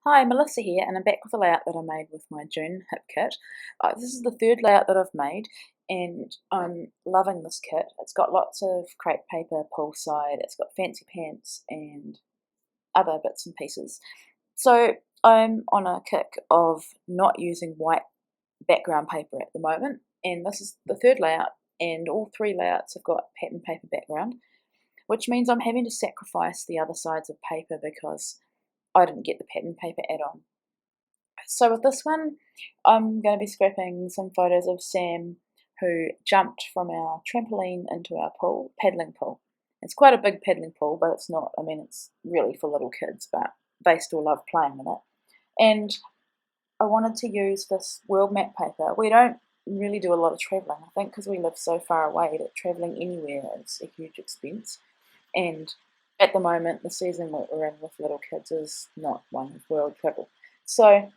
Hi, Melissa here, and I'm back with a layout that I made with my June hip kit. This is the third layout that I've made, and I'm loving this kit. It's got lots of crepe paper pull side, it's got fancy pants, and other bits and pieces. So I'm on a kick of not using white background paper at the moment, and this is the third layout, and all three layouts have got pattern paper background, which means I'm having to sacrifice the other sides of paper because I didn't get the pattern paper add-on. So with this one, I'm going to be scrapping some photos of Sam who jumped from our trampoline into our pool, paddling pool. It's quite a big paddling pool, but it's not, I mean, it's really for little kids, but they still love playing in it. And I wanted to use this world map paper. We don't really do a lot of travelling, I think, because we live so far away that travelling anywhere is a huge expense. And at the moment, the season that we're in with little kids is not one of world travel. So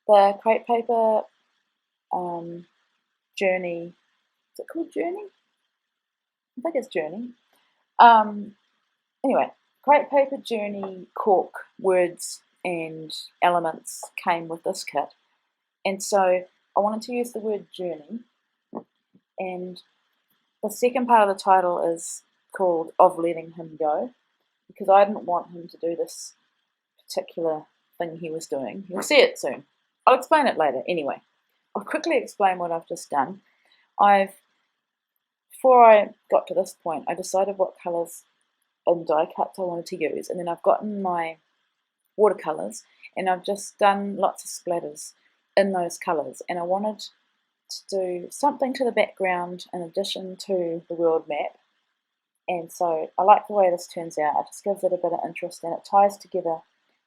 the crepe paper journey, is it called Journey? I think it's Journey. Um, anyway, crepe paper journey cork words and elements came with this kit. And so I wanted to use the word journey. And the second part of the title is called Of Letting Him Go, because I didn't want him to do this particular thing he was doing. You'll see it soon. I'll explain it later. Anyway, I'll quickly explain what I've just done. Before I got to this point, I decided what colours and die cuts I wanted to use, and then I've gotten my watercolours, and I've just done lots of splatters in those colours, and I wanted to do something to the background in addition to the world map, and so I like the way this turns out. It just gives it a bit of interest, and it ties together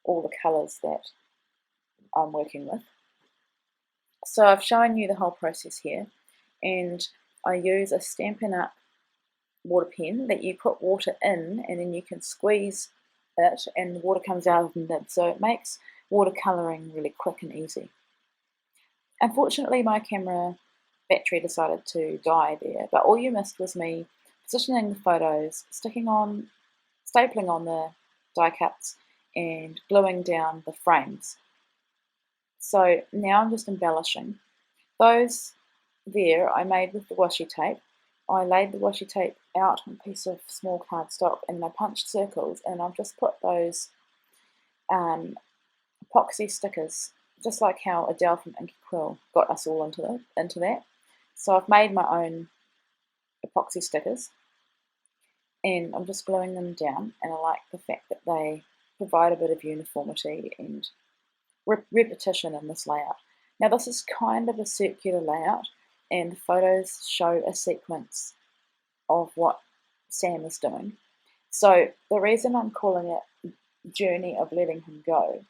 all the colours that I'm working with. So I've shown you the whole process here, and I use a Stampin' Up! Water pen that you put water in, and then you can squeeze it and the water comes out of the nib, so it makes watercolouring really quick and easy. Unfortunately, my camera battery decided to die there, but all you missed was me positioning the photos, stapling on the die cuts, and gluing down the frames. So now I'm just embellishing. Those there I made with the washi tape. I laid the washi tape out on a piece of small cardstock and I punched circles, and I've just put those epoxy stickers, just like how Adele from Inky Quill got us all into that. So I've made my own epoxy stickers and I'm just gluing them down, and I like the fact that they provide a bit of uniformity and repetition in this layout. Now this is kind of a circular layout, and the photos show a sequence of what Sam is doing. So the reason I'm calling it Journey of Letting Him Go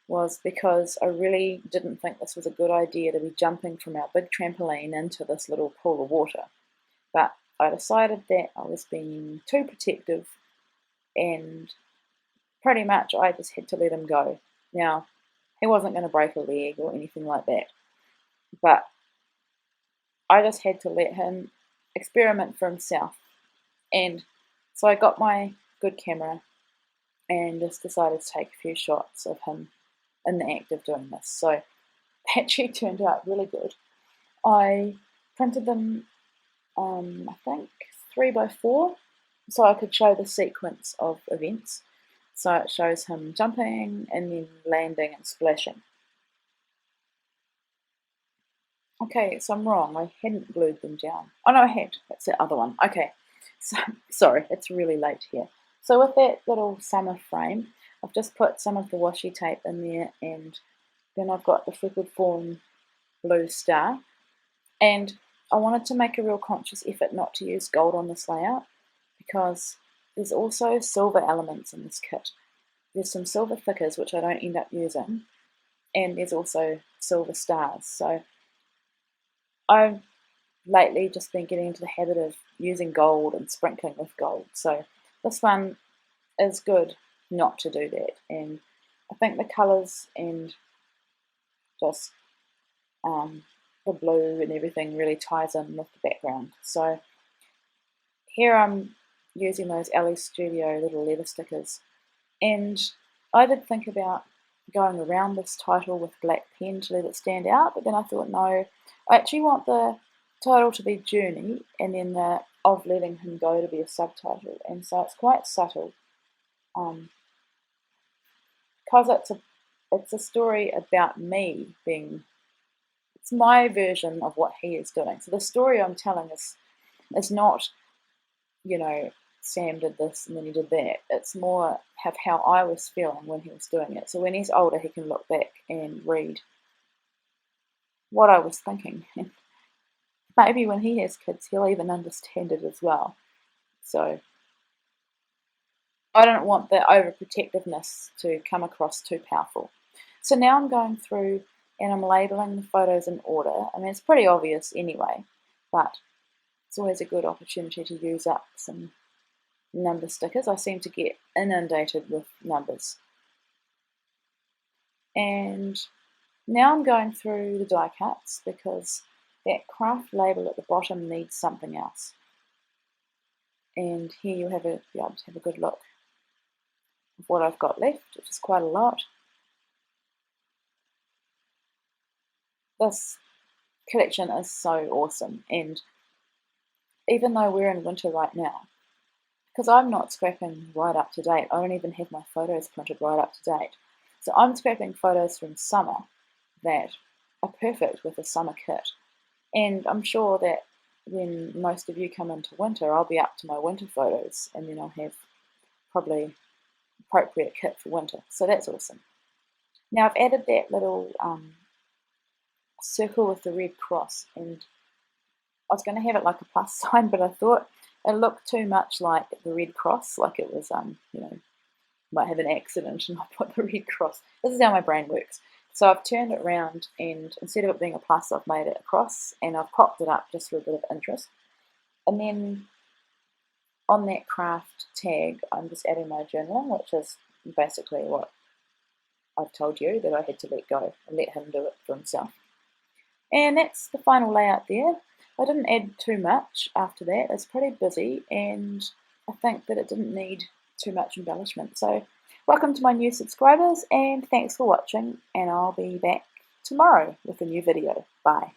was because I really didn't think this was a good idea to be jumping from our big trampoline into this little pool of water. But I decided that I was being too protective, and pretty much I just had to let him go. Now, he wasn't going to break a leg or anything like that, but I just had to let him experiment for himself. And so I got my good camera and just decided to take a few shots of him in the act of doing this. So that actually turned out really good. I printed them, I think 3x4, so I could show the sequence of events. So it shows him jumping and then landing and splashing. Okay, so I'm wrong. I hadn't glued them down. Oh no, I had. That's the other one. Okay, so sorry, it's really late here. So with that little summer frame, I've just put some of the washi tape in there, and then I've got the freckled fawn blue star. And I wanted to make a real conscious effort not to use gold on this layout, because there's also silver elements in this kit. There's some silver thickers which I don't end up using, and there's also silver stars. So I've lately just been getting into the habit of using gold and sprinkling with gold. So this one is good not to do that. And I think the colours and just the blue and everything really ties in with the background. So here I'm using those LE Studio little leather stickers. And I did think about going around this title with black pen to let it stand out, but then I thought, no, I actually want the title to be Journey and then the of letting him go to be a subtitle, and so it's quite subtle, because it's a story about me being, it's my version of what he is doing. So the story I'm telling is not, Sam did this and then he did that. It's more of how I was feeling when he was doing it. So when he's older, he can look back and read what I was thinking. And maybe when he has kids, he'll even understand it as well. So I don't want the overprotectiveness to come across too powerful. So now I'm going through and I'm labeling the photos in order. I mean, it's pretty obvious anyway, but it's always a good opportunity to use up some number stickers. I seem to get inundated with numbers. And now I'm going through the die cuts because that craft label at the bottom needs something else. And here you'll be able to have a good look of what I've got left, which is quite a lot. This collection is so awesome, and even though we're in winter right now, because I'm not scrapping right up to date, I don't even have my photos printed right up to date. So I'm scrapping photos from summer that are perfect with a summer kit. And I'm sure that when most of you come into winter, I'll be up to my winter photos, and then I'll have probably appropriate kit for winter. So that's awesome. Now I've added that little circle with the red cross, and I was going to have it like a plus sign, but I thought it looked too much like the red cross, like it was, might have an accident and I put the red cross. This is how my brain works. So I've turned it around, and instead of it being a plus, I've made it a cross, and I've popped it up just for a bit of interest. And then on that craft tag, I'm just adding my journaling, which is basically what I've told you that I had to let go and let him do it for himself. And that's the final layout there. I didn't add too much after that. It's pretty busy, and I think that it didn't need too much embellishment. So welcome to my new subscribers, and thanks for watching, and I'll be back tomorrow with a new video. Bye.